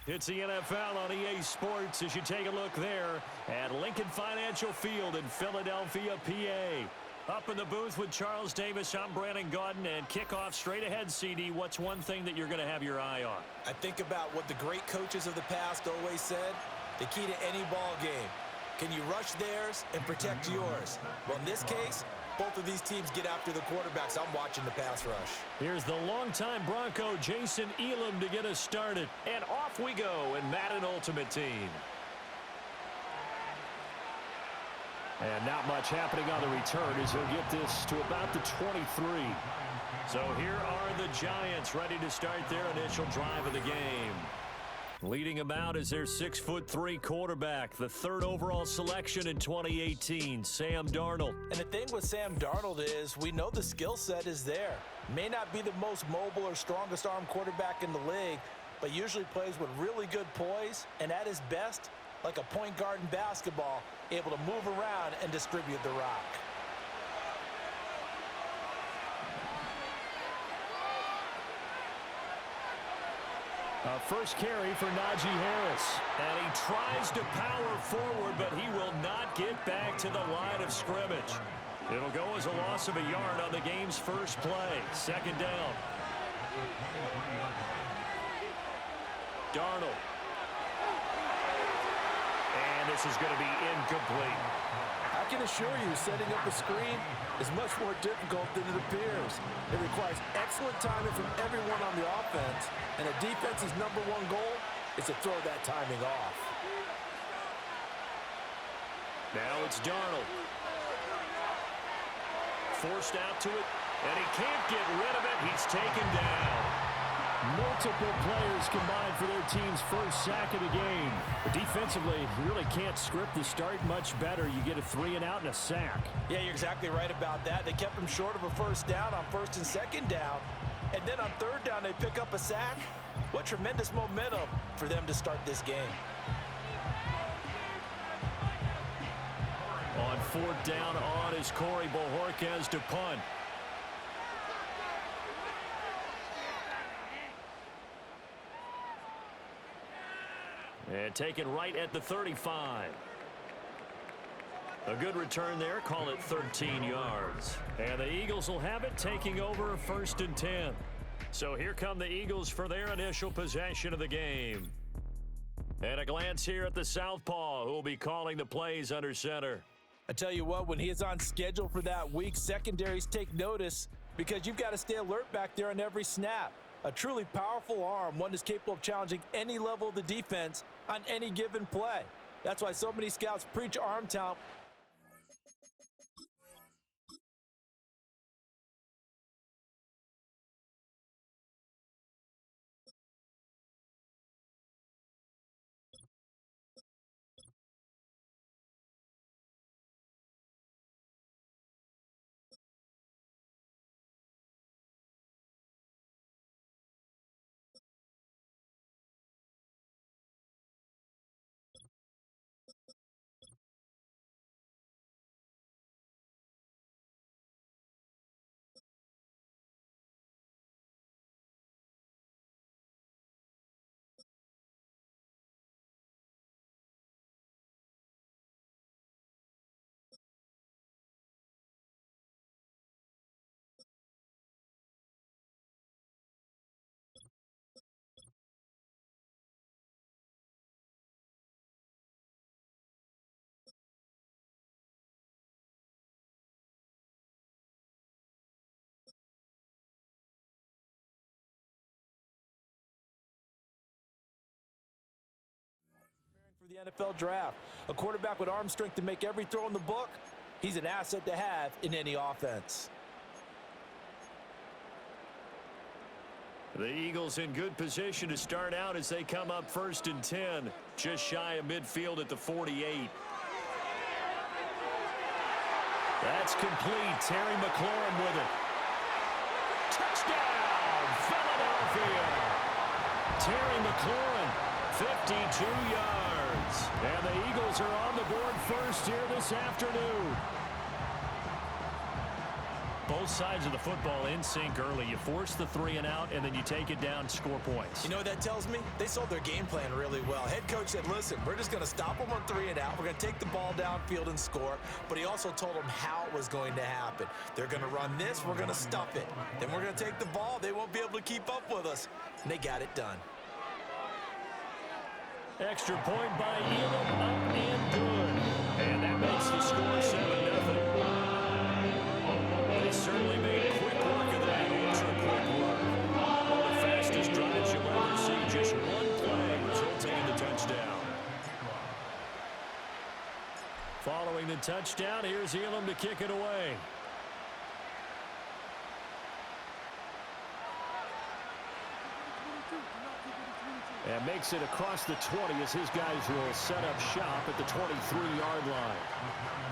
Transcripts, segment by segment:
It's the NFL on EA Sports as you take a look there at Lincoln Financial Field in Philadelphia, PA. Up in the booth with Charles Davis, I'm Brandon Gaudin, and kickoff straight ahead, CD. What's one thing that you're going to have your eye on? I think about what the great coaches of the past always said. The key to any ball game. Can you rush theirs and protect yours? Well, in this case, both of these teams get after the quarterbacks. I'm watching the pass rush. Here's the longtime Bronco, Jason Elam, to get us started. And off we go in Madden Ultimate Team. And not much happening on the return as he'll get this to about the 23. So here are the Giants ready to start their initial drive of the game. Leading them out is their 6'3" quarterback, the third overall selection in 2018, Sam Darnold. And the thing with Sam Darnold is we know the skill set is there. May not be the most mobile or strongest arm quarterback in the league, but usually plays with really good poise and at his best, like a point guard in basketball, able to move around and distribute the rock. First carry for Najee Harris. And he tries to power forward, but he will not get back to the line of scrimmage. It'll go as a loss of a yard on the game's first play. Second down. Darnold. And this is going to be incomplete. I can assure you, setting up a screen is much more difficult than it appears. It requires excellent timing from everyone on the offense, and a defense's number one goal is to throw that timing off. Now it's Darnold. Forced out to it, and he can't get rid of it. He's taken down. Multiple players combined for their team's first sack of the game. But defensively, you really can't script the start much better. You get a 3 and out and a sack. Yeah, you're exactly right about that. They kept him short of a first down on first and second down. And then on third down, they pick up a sack. What tremendous momentum for them to start this game. On fourth down on is Corey Bojorquez to punt. And taken right at the 35. A good return there. Call it 13 yards. And the Eagles will have it, taking over first and 10. So here come the Eagles for their initial possession of the game. And a glance here at the southpaw, who will be calling the plays under center. I tell you what, when he is on schedule for that week, secondaries take notice because you've got to stay alert back there on every snap. A truly powerful arm, one that's capable of challenging any level of the defense on any given play. That's why so many scouts preach arm talent. For the NFL draft, a quarterback with arm strength to make every throw in the book, he's an asset to have in any offense. The Eagles in good position to start out as they come up first and 10, just shy of midfield at the 48. That's complete. Terry McLaurin with it. Touchdown, Philadelphia! Terry McLaurin, 52 yards. And the Eagles are on the board first here this afternoon. Both both sides of the football in sync early. You force the 3 and out, and then you take it down, score points. You know what that tells me? They sold their game plan really well. Head coach said, listen, we're just going to stop them on 3 and out. We're going to take the ball downfield and score. But he also told them how it was going to happen. They're going to run this. We're going to stuff it. Then we're going to take the ball. They won't be able to keep up with us. And they got it done. Extra point by Elam, up and good. And that makes the score 7-0. They certainly made quick work of that, ultra-quick work. One of the fastest drives you'll ever see, just one play resulting in the touchdown. Following the touchdown, here's Elam to kick it away. And makes it across the 20 as his guys will set up shop at the 23-yard line.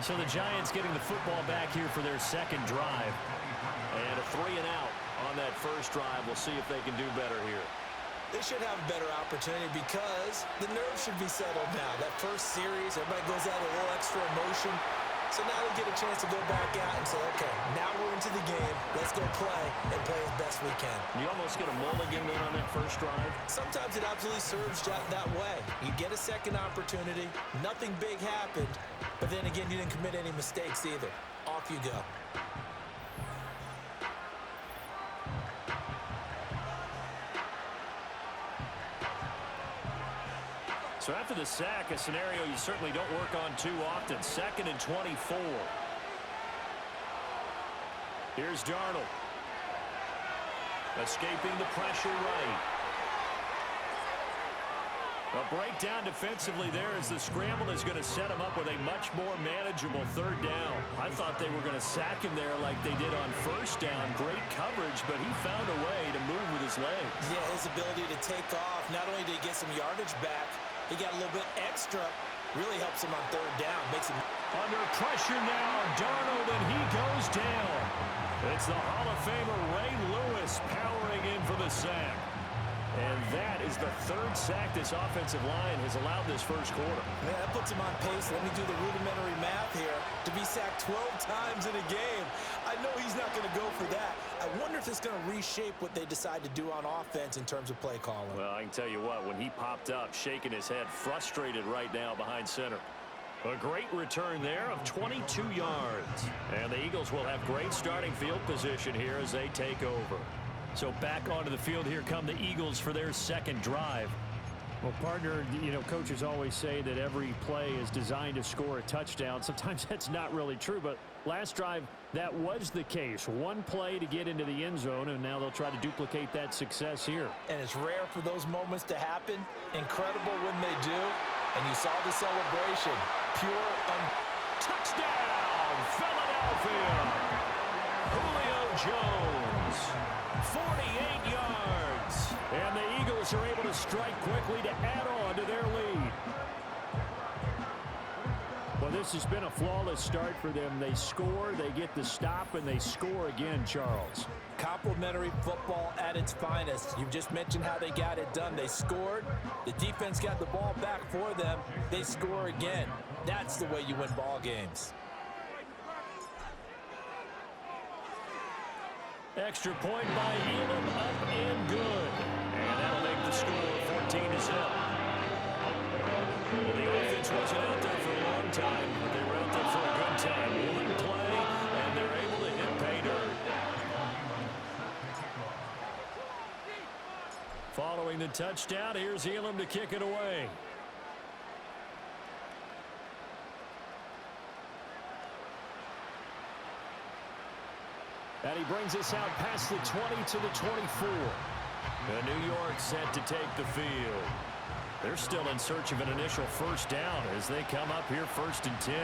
So the Giants getting the football back here for their second drive. And a 3 and out on that first drive. We'll see if they can do better here. They should have a better opportunity because the nerves should be settled now. That first series, everybody goes out with a little extra emotion. So now they get a chance to go back out and say, okay, now we're into the game. Let's go play and play as best we can. You almost get a mulligan then on that first drive. Sometimes it absolutely serves that way. You get a second opportunity. Nothing big happened. But then again, you didn't commit any mistakes either. Off you go. So after the sack, a scenario you certainly don't work on too often. 2nd and 24. Here's Darnold. Escaping the pressure right. A breakdown defensively there as the scramble is going to set him up with a much more manageable 3rd down. I thought they were going to sack him there like they did on 1st down. Great coverage, but he found a way to move with his legs. Yeah, his ability to take off. Not only did he get some yardage back, he got a little bit extra. Really helps him on 3rd down. Makes him under pressure now. Darnold, and he goes down. It's the Hall of Famer Ray Lewis powering in for the sack. And that is the 3rd sack this offensive line has allowed this first quarter. Man, that puts him on pace. Let me do the rudimentary math here. To be sacked 12 times in a game. I know he's not going to go for that. I wonder if it's going to reshape what they decide to do on offense in terms of play calling. Well, I can tell you what, when he popped up, shaking his head, frustrated right now behind center. A great return there of 22 yards. And the Eagles will have great starting field position here as they take over. So back onto the field, here come the Eagles for their second drive. Well, partner, you know, coaches always say that every play is designed to score a touchdown. Sometimes that's not really true, but last drive, that was the case. One play to get into the end zone, and now they'll try to duplicate that success here. And it's rare for those moments to happen. Incredible when they do. And you saw the celebration. Pure touchdown, Philadelphia! Julio Jones, 48 yards. And the Eagles are able to strike quickly to add on to their lead. Well, this has been a flawless start for them. They score, they get the stop, and they score again, Charles. Complimentary football at its finest. You've just mentioned how they got it done. They scored. The defense got the ball back for them. They score again. That's the way you win ball games. Extra point by Elam, up and good. And that'll make the score 14-7. Well, the offense wasn't out there for a long time, but they were out there for a good time. One play, and they're able to hit pay dirt. Following the touchdown, here's Elam to kick it away. And he brings us out past the 20 to the 24. And New York set to take the field. They're still in search of an initial first down as they come up here 1st and 10.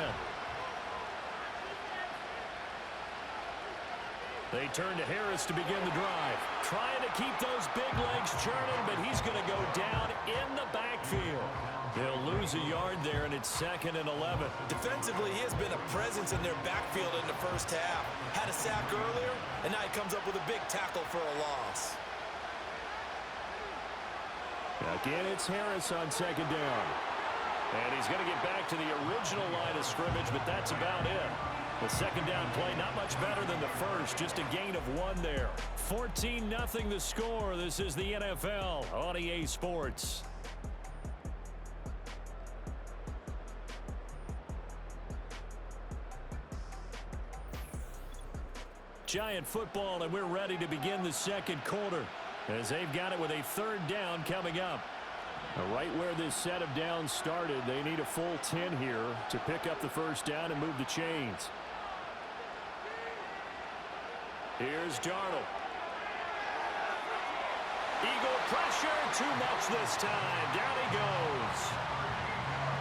They turn to Harris to begin the drive. Trying to keep those big legs churning, but he's going to go down in the backfield. They'll lose a yard there, and it's 2nd and 11. Defensively, he has been a presence in their backfield in the first half. Had a sack earlier, and now he comes up with a big tackle for a loss. Again, it's Harris on 2nd down. And he's going to get back to the original line of scrimmage, but that's about it. The second down play, not much better than the first. Just a gain of 1 there. 14-0 the score. This is the NFL on EA Sports. Giant football, and we're ready to begin the second quarter as they've got it with a third down coming up. Right where this set of downs started, they need a full 10 here to pick up the first down and move the chains. Here's Darnold. Eagle pressure, too much this time. Down he goes.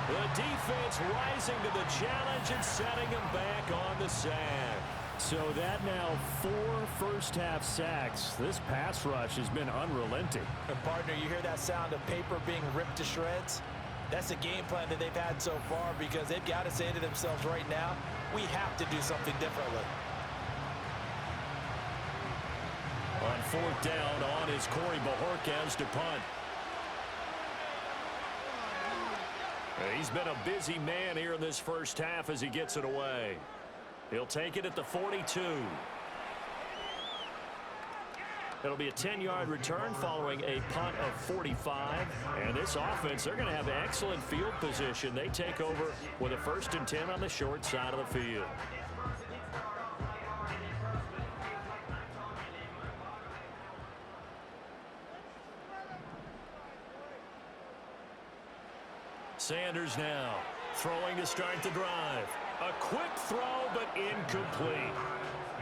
The defense rising to the challenge and setting him back on the sack. So that now 4 first-half sacks. This pass rush has been unrelenting. And partner, you hear that sound of paper being ripped to shreds? That's the game plan that they've had so far because they've got to say to themselves right now, we have to do something differently. On fourth down, on is Corey Bajorquez to punt. He's been a busy man here in this first half as he gets it away. He'll take it at the 42. It'll be a 10-yard return following a punt of 45. And this offense, they're going to have excellent field position. They take over with a 1st and 10 on the short side of the field. Sanders now throwing to start the drive. A quick throw, but incomplete.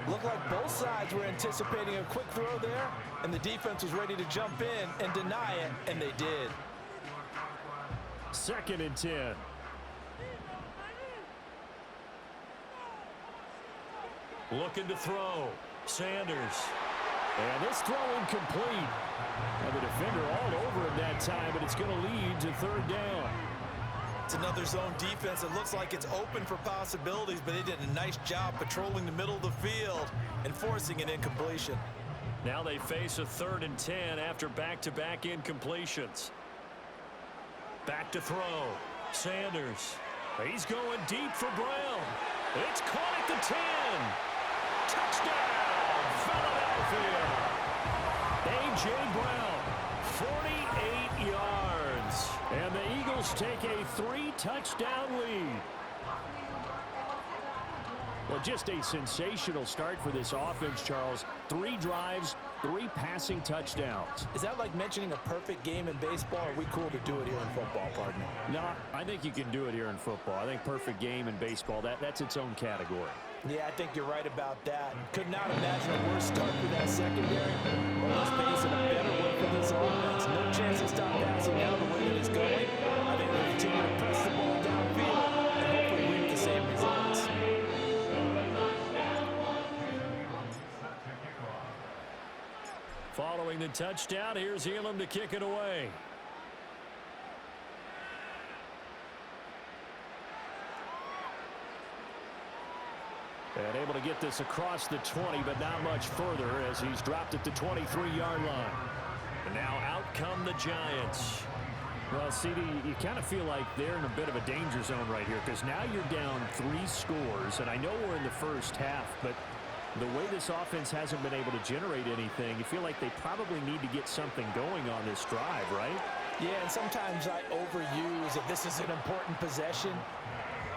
Looked like both sides were anticipating a quick throw there, and the defense was ready to jump in and deny it, and they did. 2nd and 10. Looking to throw. Sanders. And this throw incomplete. Now the defender all over him that time, but it's going to lead to 3rd down. It's another zone defense. It looks like it's open for possibilities, but they did a nice job patrolling the middle of the field and forcing an incompletion. Now they face a 3rd and 10 after back-to-back incompletions. Back to throw. Sanders. He's going deep for Brown. It's caught at the 10. Touchdown, Philadelphia. A.J. Brown, 48 yards. And the Eagles take a 3-touchdown lead. Well, just a sensational start for this offense, Charles. 3 drives, 3 passing touchdowns. Is that like mentioning a perfect game in baseball, or are we cool to do it here in football, partner? No, I think you can do it here in football. I think perfect game in baseball, that's its own category. Yeah, I think you're right about that. Could not imagine a worse start for that secondary. But let's face it, a better one for this offense. No chance to stop passing now the way that it's going. I think we'll continue to press the ball downfield and hopefully reap the same results. Following the touchdown, here's Elam to kick it away. And able to get this across the 20, but not much further as he's dropped at the 23-yard line. And now out come the Giants. Well, CD, you kind of feel like they're in a bit of a danger zone right here because now you're down 3 scores, and I know we're in the first half, but the way this offense hasn't been able to generate anything, you feel like they probably need to get something going on this drive, right? Yeah, and sometimes I overuse if this is an important possession.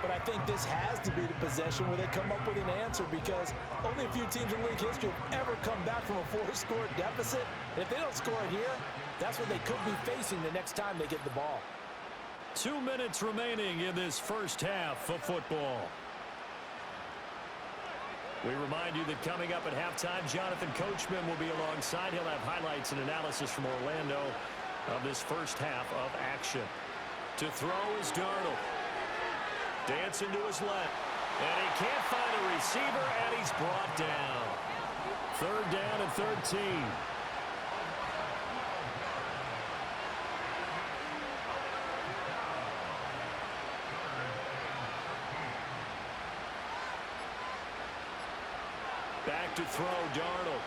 But I think this has to be the possession where they come up with an answer because only a few teams in league history have ever come back from a 4-score deficit. And if they don't score it here, that's what they could be facing the next time they get the ball. 2 minutes remaining in this first half of football. We remind you that coming up at halftime, Jonathan Coachman will be alongside. He'll have highlights and analysis from Orlando of this first half of action. To throw is Darnold. Dancing to his left. And he can't find a receiver, and he's brought down. 3rd down and 13. Back to throw, Darnold.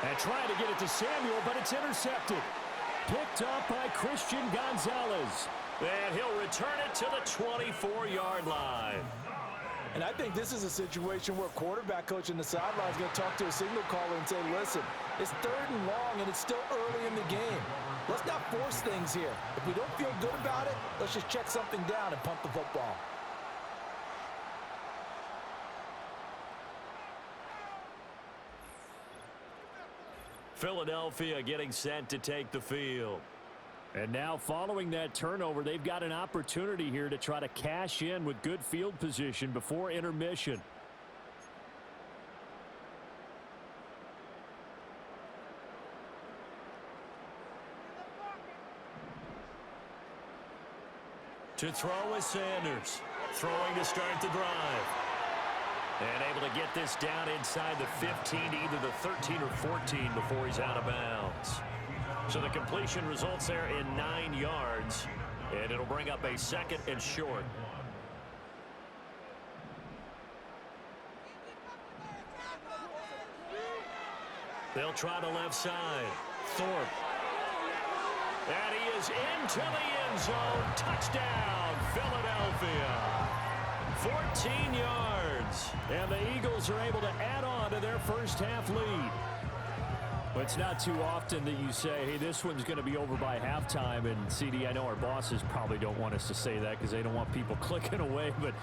And trying to get it to Samuel, but it's intercepted. Picked up by Christian Gonzalez. And he'll return it to the 24-yard line. And I think this is a situation where quarterback coach in the sideline is going to talk to a signal caller and say, listen, it's 3rd and long and it's still early in the game. Let's not force things here. If we don't feel good about it, let's just check something down and punt the football. Philadelphia getting set to take the field. And now following that turnover, they've got an opportunity here to try to cash in with good field position before intermission. To throw is Sanders. Throwing to start the drive. And able to get this down inside the 15 to either the 13 or 14 before he's out of bounds. So the completion results there in 9 yards. And it'll bring up a 2nd and short. They'll try the left side. Thorpe. And he is into the end zone. Touchdown, Philadelphia. 14 yards. And the Eagles are able to add on to their first half lead. But it's not too often that you say, hey, this one's going to be over by halftime. And, CD, I know our bosses probably don't want us to say that because they don't want people clicking away. But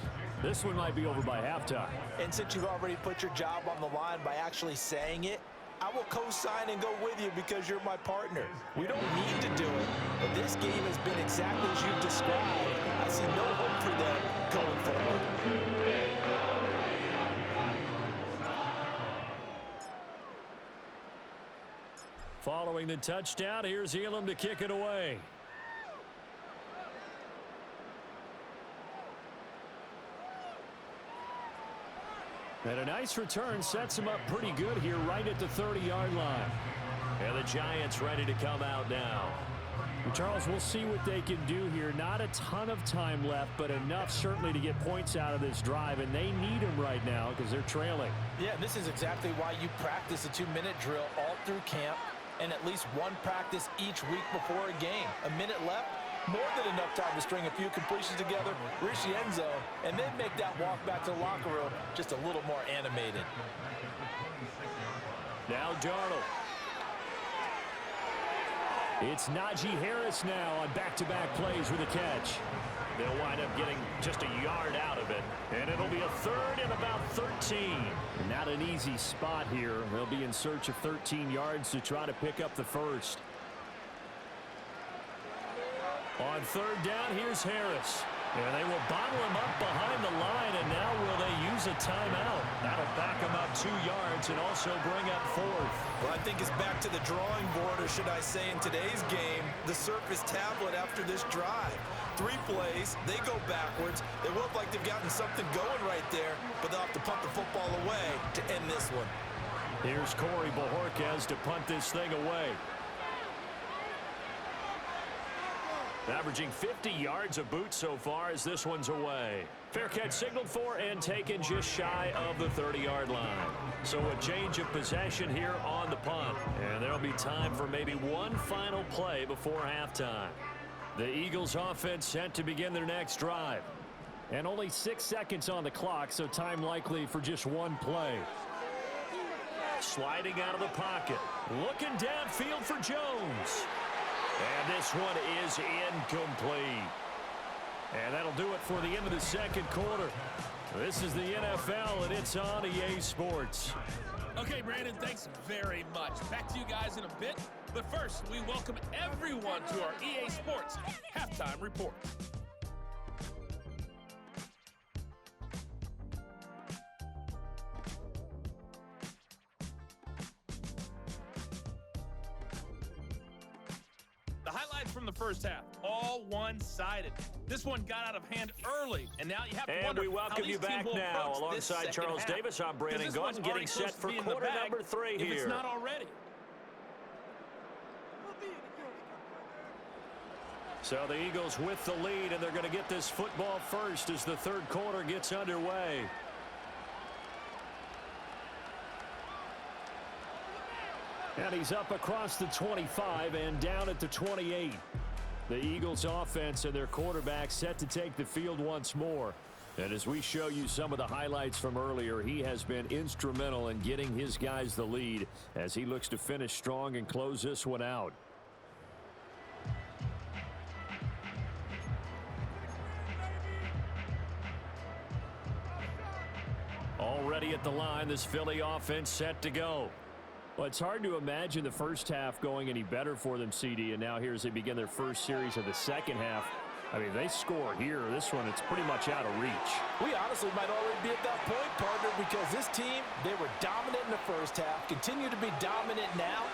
this one might be over by halftime. And since you've already put your job on the line by actually saying it, I will co-sign and go with you because you're my partner. We don't need to do it, but this game has been exactly as you've described. I see no hope for them going forward. Following the touchdown, here's Elam to kick it away. And a nice return sets him up pretty good here right at the 30-yard line. And the Giants ready to come out now. And Charles, we'll see what they can do here. Not a ton of time left, but enough certainly to get points out of this drive. And they need them right now because they're trailing. Yeah, this is exactly why you practice a 2-minute drill all through camp and at least one practice each week before a game. A minute left, more than enough time to string a few completions together, reach the end zone, and then make that walk back to the locker room just a little more animated. Now Darnold. It's Najee Harris now on back-to-back plays with a catch. They'll wind up getting just a yard out of it. And it'll be a 3rd and about 13. Not an easy spot here. They'll be in search of 13 yards to try to pick up the first. On 3rd down, here's Harris. And they will bottle him up behind the line, and now will they use a timeout? That'll back him up 2 yards and also bring up 4th. Well, I think it's back to the drawing board, or should I say in today's game, the Surface tablet after this drive. 3 plays, they go backwards. They look like they've gotten something going right there, but they'll have to punt the football away to end this one. Here's Corey Bojorquez to punt this thing away. Averaging 50 yards a boot so far as this one's away. Fair catch signaled for and taken just shy of the 30-yard line. So a change of possession here on the punt. And there'll be time for maybe one final play before halftime. The Eagles offense set to begin their next drive. And only 6 seconds on the clock, so time likely for just one play. Sliding out of the pocket. Looking downfield for Jones. And this one is incomplete. And that'll do it for the end of the second quarter. This is the NFL, and it's on EA Sports. Okay, Brandon, thanks very much. Back to you guys in a bit. But first, we welcome everyone to our EA Sports Halftime Report. The highlights from the first half, all one-sided. This one got out of hand early, and now you have to wonder we welcome you back now alongside Charles Davis. I'm Brandon Gaudin getting set for quarter number 3 here. If it's not already. So the Eagles with the lead, and they're going to get this football first as the third quarter gets underway. And he's up across the 25 and down at the 28. The Eagles offense and their quarterback set to take the field once more. And as we show you some of the highlights from earlier, he has been instrumental in getting his guys the lead as he looks to finish strong and close this one out. Already at the line, this Philly offense set to go. Well, it's hard to imagine the first half going any better for them, CD, and now here as they begin their first series of the second half. I mean, they score here. This one, it's pretty much out of reach. We honestly might already be at that point, partner, because this team, they were dominant in the first half, continue to be dominant now,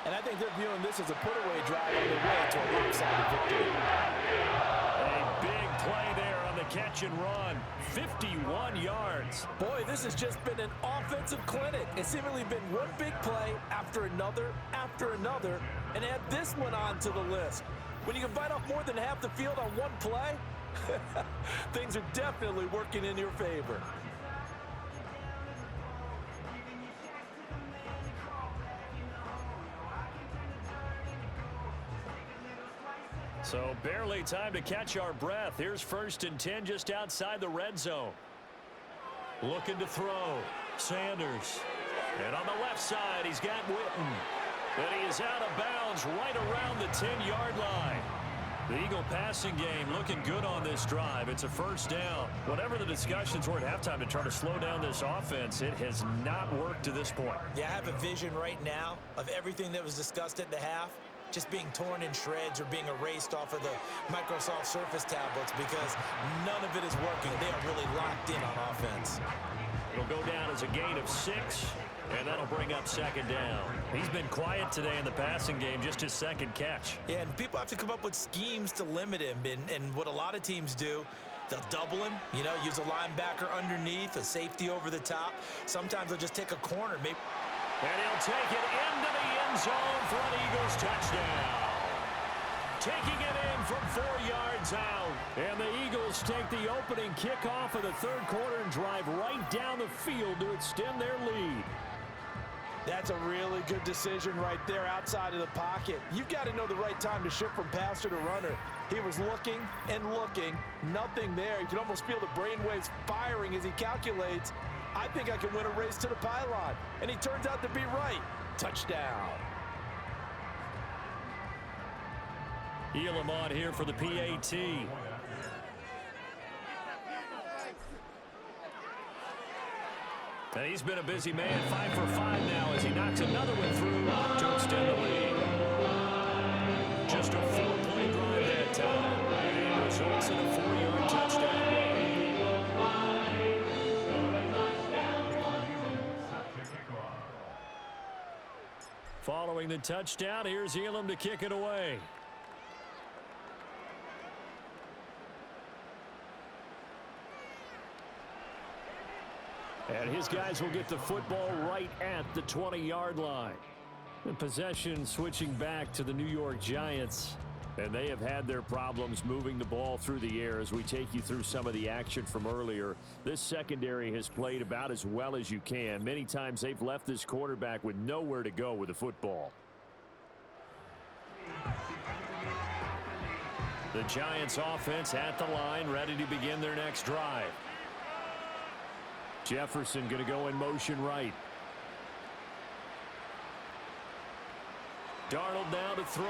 and I think they're viewing this as a put-away drive on their way to a lopsided victory. A big play there on the catch and run. 51 yards. Boy, this has just been an offensive clinic. It's seemingly been one big play after another, and add this one on to the list. When you can bite off more than half the field on one play, things are definitely working in your favor. So barely time to catch our breath. Here's 1st and 10 just outside the red zone. Looking to throw. Sanders. And on the left side, he's got Witten. And he is out of bounds right around the 10-yard line. The Eagle passing game looking good on this drive. It's a first down. Whatever the discussions were at halftime to try to slow down this offense, it has not worked to this point. Yeah, I have a vision right now of everything that was discussed at the half just being torn in shreds or being erased off of the Microsoft Surface tablets because none of it is working. They are really locked in on offense. It'll go down as a gain of 6, and that'll bring up 2nd down. He's been quiet today in the passing game, just his 2nd catch. Yeah, and people have to come up with schemes to limit him, and what a lot of teams do, they'll double him, you know, use a linebacker underneath, a safety over the top. Sometimes they'll just take a corner, maybe. And he'll take it into the end zone for an Eagles touchdown. Taking it in from 4 yards out. And the Eagles take the opening kickoff of the 3rd quarter and drive right down the field to extend their lead. That's a really good decision right there outside of the pocket. You've got to know the right time to shift from passer to runner. He was looking and looking, nothing there. You can almost feel the brainwaves firing as he calculates, I think I can win a race to the pylon. And he turns out to be right. Touchdown. Elam on here for the PAT. And he's been a busy man, 5 for 5 now as he knocks another one through to extend the lead. Just a 4-play drive that time. And results in a 4-yard touchdown. Following the touchdown, here's Elam to kick it away. And his guys will get the football right at the 20-yard line. The possession switching back to the New York Giants. And they have had their problems moving the ball through the air as we take you through some of the action from earlier. This secondary has played about as well as you can. Many times they've left this quarterback with nowhere to go with the football. The Giants offense at the line, ready to begin their next drive. Jefferson going to go in motion right. Darnold now to throw.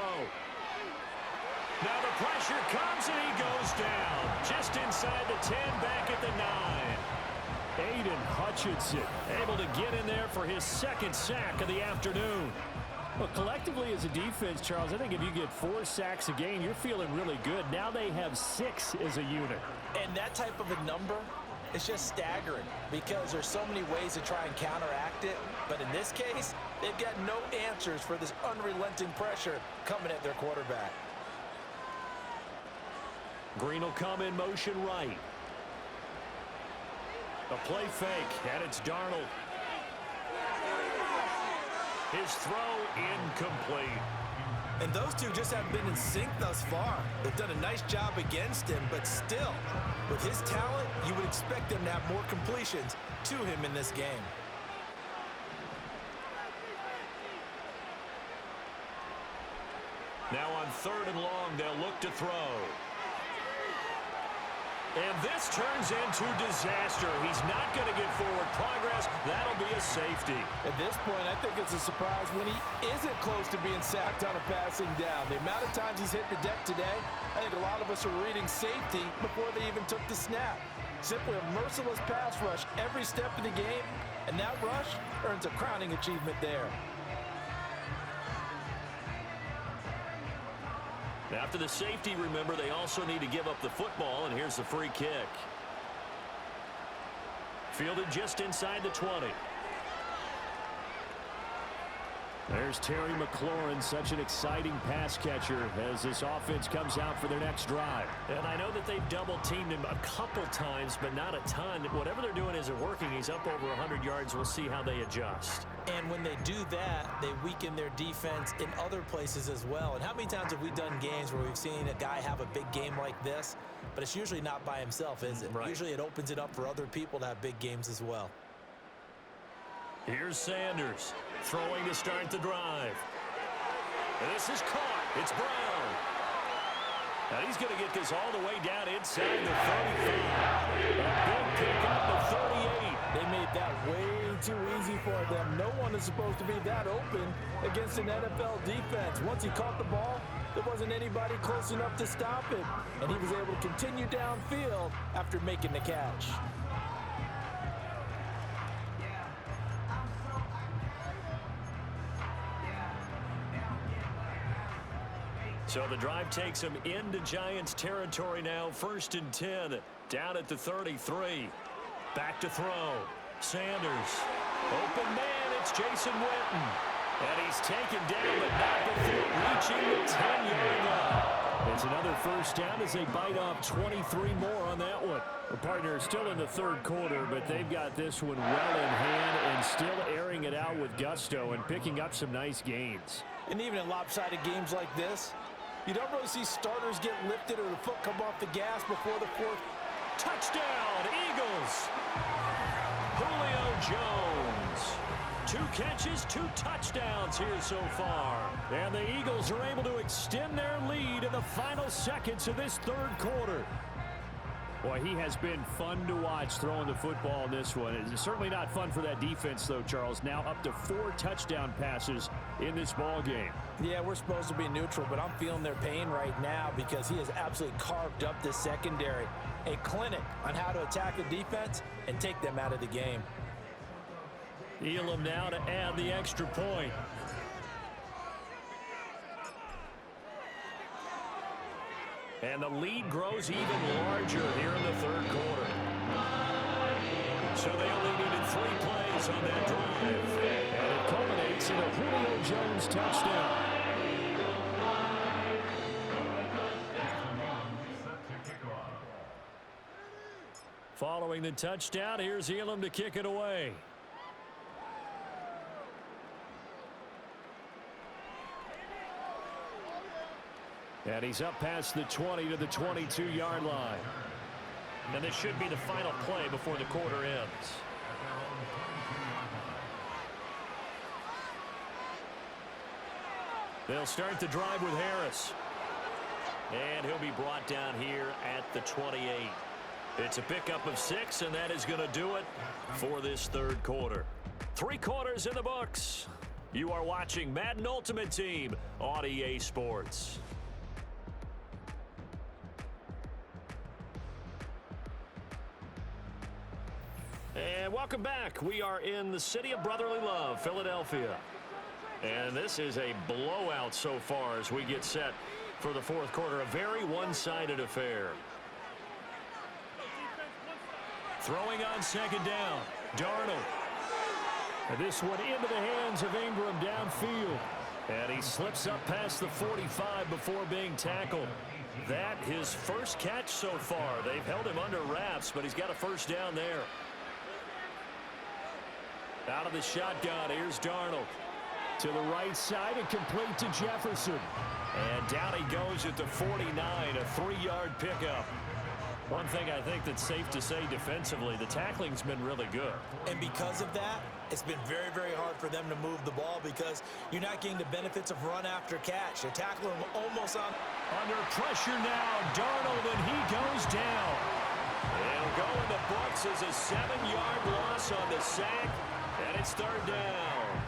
Now the pressure comes and he goes down. Just inside the 10, back at the 9. Aiden Hutchinson able to get in there for his 2nd sack of the afternoon. Well, collectively as a defense, Charles, I think if you get 4 sacks a game, you're feeling really good. Now they have 6 as a unit. And that type of a number, it's just staggering because there's so many ways to try and counteract it. But in this case, they've got no answers for this unrelenting pressure coming at their quarterback. Green will come in motion right. A play fake, and it's Darnold. His throw incomplete. And those two just haven't been in sync thus far. They've done a nice job against him, but still, with his talent, you would expect them to have more completions to him in this game. 3rd and long. They'll look to throw. And this turns into disaster. He's not going to get forward progress. That'll be a safety. At this point, I think it's a surprise when he isn't close to being sacked on a passing down. The amount of times he's hit the deck today, I think a lot of us are reading safety before they even took the snap. Simply a merciless pass rush every step of the game, and that rush earns a crowning achievement there. After the safety, remember, they also need to give up the football, and here's the free kick. Fielded just inside the 20. There's Terry McLaurin, such an exciting pass catcher as this offense comes out for their next drive. And I know that they've double-teamed him a couple times, but not a ton. Whatever they're doing isn't working. He's up over 100 yards. We'll see how they adjust. And when they do that, they weaken their defense in other places as well. And how many times have we done games where we've seen a guy have a big game like this, but it's usually not by himself, is it? Right. Usually it opens it up for other people to have big games as well. Here's Sanders throwing to start the drive. And this is caught. It's Brown. Now he's going to get this all the way down inside the 35. A big pick up the 38. They made that way too easy for them. No one is supposed to be that open against an NFL defense. Once he caught the ball, there wasn't anybody close enough to stop it. And he was able to continue downfield after making the catch. So the drive takes him into Giants territory now. 1st and 10, down at the 33. Back to throw. Sanders. Open man, it's Jason Witten. And he's taken down, but not before reaching the 10-yard line. It's another first down as they bite off 23 more on that one. The partner is still in the 3rd quarter, but they've got this one well in hand and still airing it out with gusto and picking up some nice gains. And even in lopsided games like this, you don't really see starters get lifted or the foot come off the gas before the 4th. Touchdown, Eagles! Julio Jones. 2 catches, 2 touchdowns here so far. And the Eagles are able to extend their lead in the final seconds of this 3rd quarter. Boy, he has been fun to watch throwing the football in this one. It's certainly not fun for that defense, though, Charles. Now up to 4 touchdown passes in this ball game. Yeah, we're supposed to be neutral, but I'm feeling their pain right now because he has absolutely carved up this secondary. A clinic on how to attack the defense and take them out of the game. Elam now to add the extra point. And the lead grows even larger here in the 3rd quarter. So they only needed 3 plays on that drive. And it culminates in a Julio Jones touchdown. Following the touchdown, here's Elam to kick it away. And he's up past the 20 to the 22-yard line. And this should be the final play before the quarter ends. They'll start the drive with Harris. And he'll be brought down here at the 28. It's a pickup of 6, and that is going to do it for this 3rd quarter. 3 quarters in the books. You are watching Madden Ultimate Team on EA Sports. And welcome back. We are in the city of brotherly love, Philadelphia. And this is a blowout so far as we get set for the 4th quarter. A very one-sided affair. Throwing on 2nd down. Darnold. And this one into the hands of Ingram downfield. And he slips up past the 45 before being tackled. That his first catch so far. They've held him under wraps, but he's got a first down there. Out of the shotgun, here's Darnold. To the right side and complete to Jefferson. And down he goes at the 49, a 3-yard pickup. One thing I think that's safe to say defensively, the tackling's been really good. And because of that, it's been very, very hard for them to move the ball because you're not getting the benefits of run after catch. They're tackling him almost on. Under pressure now, Darnold, and he goes down. It'll go in the books as a 7-yard loss on the sack, and it's third down.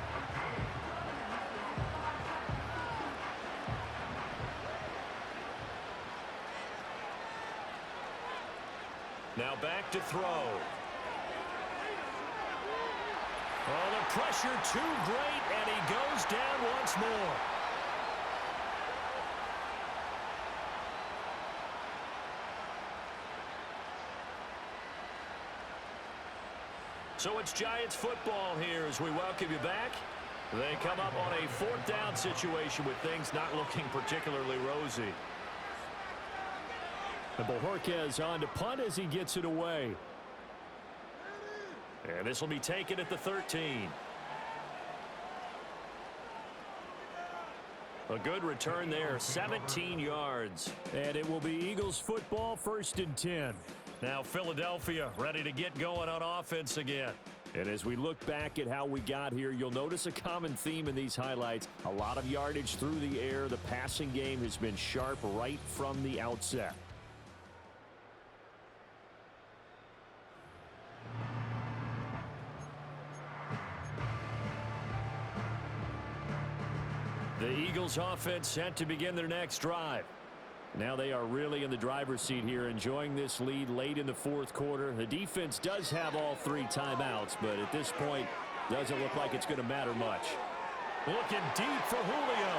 Now back to throw. Oh, the pressure too great, and he goes down once more. So it's Giants football here as we welcome you back. They come up on a 4th down situation with things not looking particularly rosy. And Bojorquez on to punt as he gets it away. And this will be taken at the 13. A good return there, 17 yards. And it will be Eagles football, 1st and 10. Now Philadelphia ready to get going on offense again. And as we look back at how we got here, you'll notice a common theme in these highlights. A lot of yardage through the air. The passing game has been sharp right from the outset. The Eagles offense set to begin their next drive. Now they are really in the driver's seat here, enjoying this lead late in the 4th quarter. The defense does have all 3 timeouts, but at this point, doesn't look like it's going to matter much. Looking deep for Julio.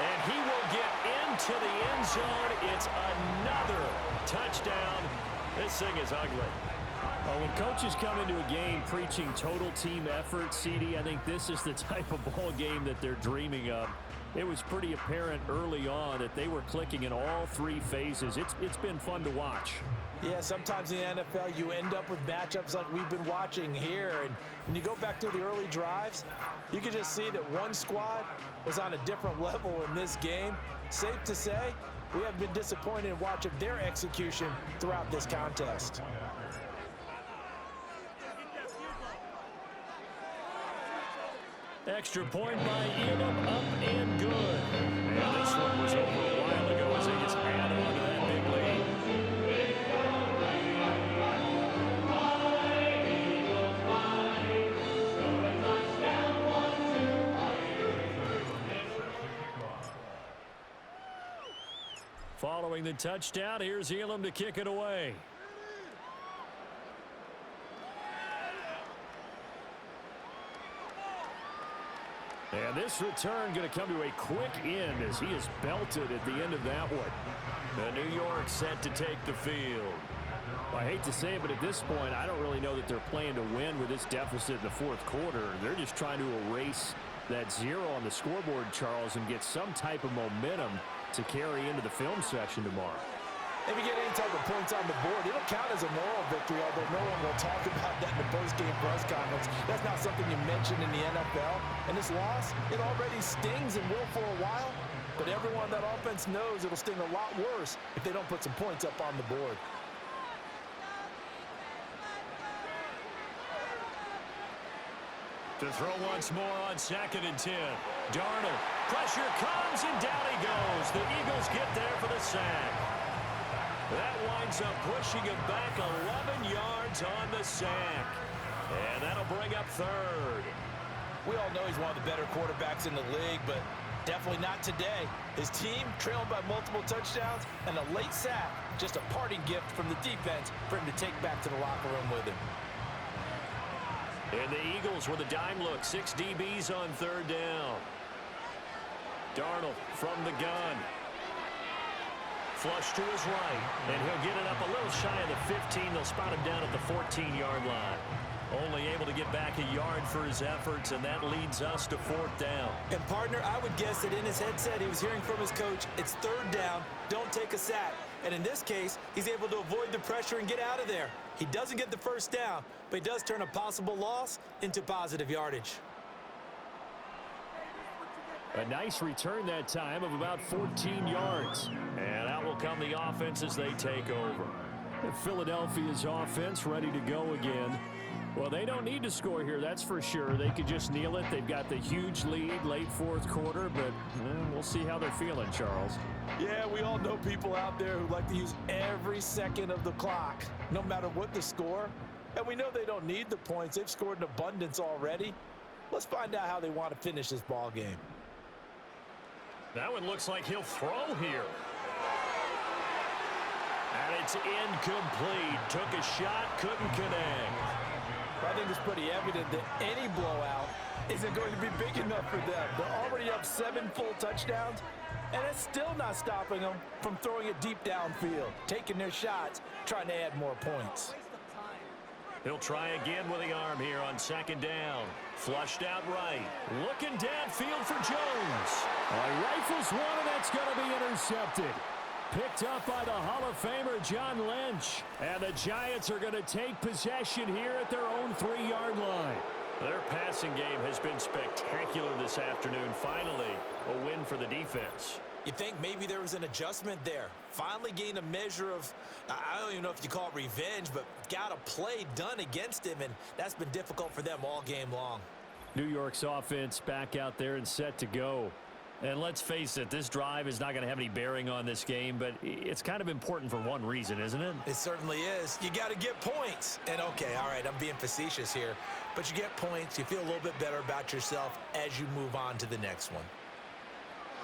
And he will get into the end zone. It's another touchdown. This thing is ugly. Well, when coaches come into a game preaching total team effort, CD, I think this is the type of ball game that they're dreaming of. It was pretty apparent early on that they were clicking in all 3 phases. It's been fun to watch. Yeah, sometimes in the NFL you end up with matchups like we've been watching here. And when you go back to the early drives, you can just see that one squad was on a different level in this game. Safe to say, we have been disappointed in watching their execution throughout this contest. Extra point by Elam, up and good. And this one was over a while ago as they just add on to that big lead. Following the touchdown, here's Elam to kick it away. And this return going to come to a quick end as he is belted at the end of that one. The New York set to take the field. I hate to say it, but at this point, I don't really know that they're playing to win with this deficit in the 4th quarter. They're just trying to erase that 0 on the scoreboard, Charles, and get some type of momentum to carry into the film session tomorrow. If you get any type of points on the board, it'll count as a moral victory, although no one will talk about that in the post-game press conference. That's not something you mention in the NFL. And this loss, it already stings and will for a while, but everyone on that offense knows it'll sting a lot worse if they don't put some points up on the board. To throw once more on 2nd and 10. Darnold, pressure comes, and down he goes. The Eagles get there for the sack. That winds up pushing him back 11 yards on the sack. And that'll bring up 3rd. We all know he's one of the better quarterbacks in the league, but definitely not today. His team trailed by multiple touchdowns, and a late sack, just a parting gift from the defense for him to take back to the locker room with him. And the Eagles with a dime look. 6 DBs on 3rd down. Darnold from the gun. Flush to his right, and he'll get it up a little shy of the 15. They'll spot him down at the 14-yard line. Only able to get back a yard for his efforts, and that leads us to 4th down. And, partner, I would guess that in his headset he was hearing from his coach, it's 3rd down, don't take a sack. And in this case, he's able to avoid the pressure and get out of there. He doesn't get the 1st down, but he does turn a possible loss into positive yardage. A nice return that time of about 14 yards. And that will come the offense as they take over. And Philadelphia's offense ready to go again. Well, they don't need to score here, that's for sure. They could just kneel it. They've got the huge lead late fourth quarter, but we'll see how they're feeling, Charles. Yeah, we all know people out there who like to use every second of the clock, no matter what the score. And we know they don't need the points. They've scored in abundance already. Let's find out how they want to finish this ball game. That one looks like he'll throw here. And it's incomplete. Took a shot, couldn't connect. I think it's pretty evident that any blowout isn't going to be big enough for them. They're already up 7 full touchdowns, and it's still not stopping them from throwing it deep downfield, taking their shots, trying to add more points. He'll try again with the arm here on second down. Flushed out right. Looking downfield for Jones. Rifles one, and that's going to be intercepted. Picked up by the Hall of Famer John Lynch. And the Giants are going to take possession here at their own 3-yard line. Their passing game has been spectacular this afternoon. Finally, a win for the defense. You think maybe there was an adjustment there. Finally gained a measure of, I don't even know if you call it revenge, but got a play done against him, and that's been difficult for them all game long. New York's offense back out there and set to go. And let's face it, this drive is not going to have any bearing on this game, but it's kind of important for one reason, isn't it? It certainly is. You got to get points. And, okay, all right, I'm being facetious here, but you get points. You feel a little bit better about yourself as you move on to the next one.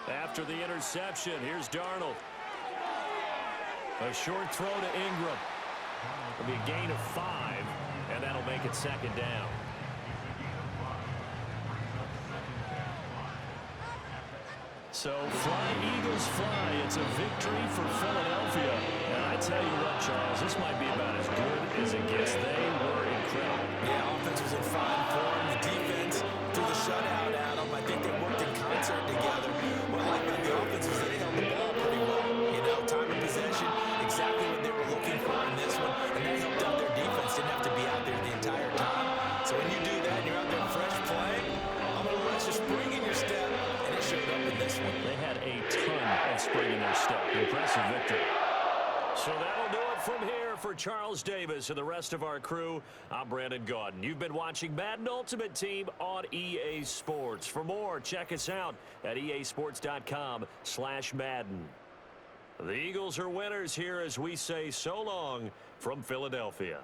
After the interception, here's Darnold. A short throw to Ingram. It'll be a gain of 5, and that'll make it second down. So, fly, Eagles, fly. It's a victory for Philadelphia. And I tell you what, Charles, this might be about as good as it gets. They were incredible. Yeah, offense was in fine form. The defense threw the shutout at them. I think they worked in concert together. What I like about the offense is they held the ball pretty well. You know, time of possession, exactly what they were looking for in this one. And that helped out their defense. Didn't have to be out there the entire time. So when you do that and you're out there fresh playing, I'm going to let you spring in your step. And it showed up in this one. They had a ton of spring in their step. Impressive victory. So that'll do it from here for Charles Davis and the rest of our crew. I'm Brandon Gaudin. You've been watching Madden Ultimate Team on EA Sports. For more, check us out at easports.com/Madden. The Eagles are winners here as we say so long from Philadelphia.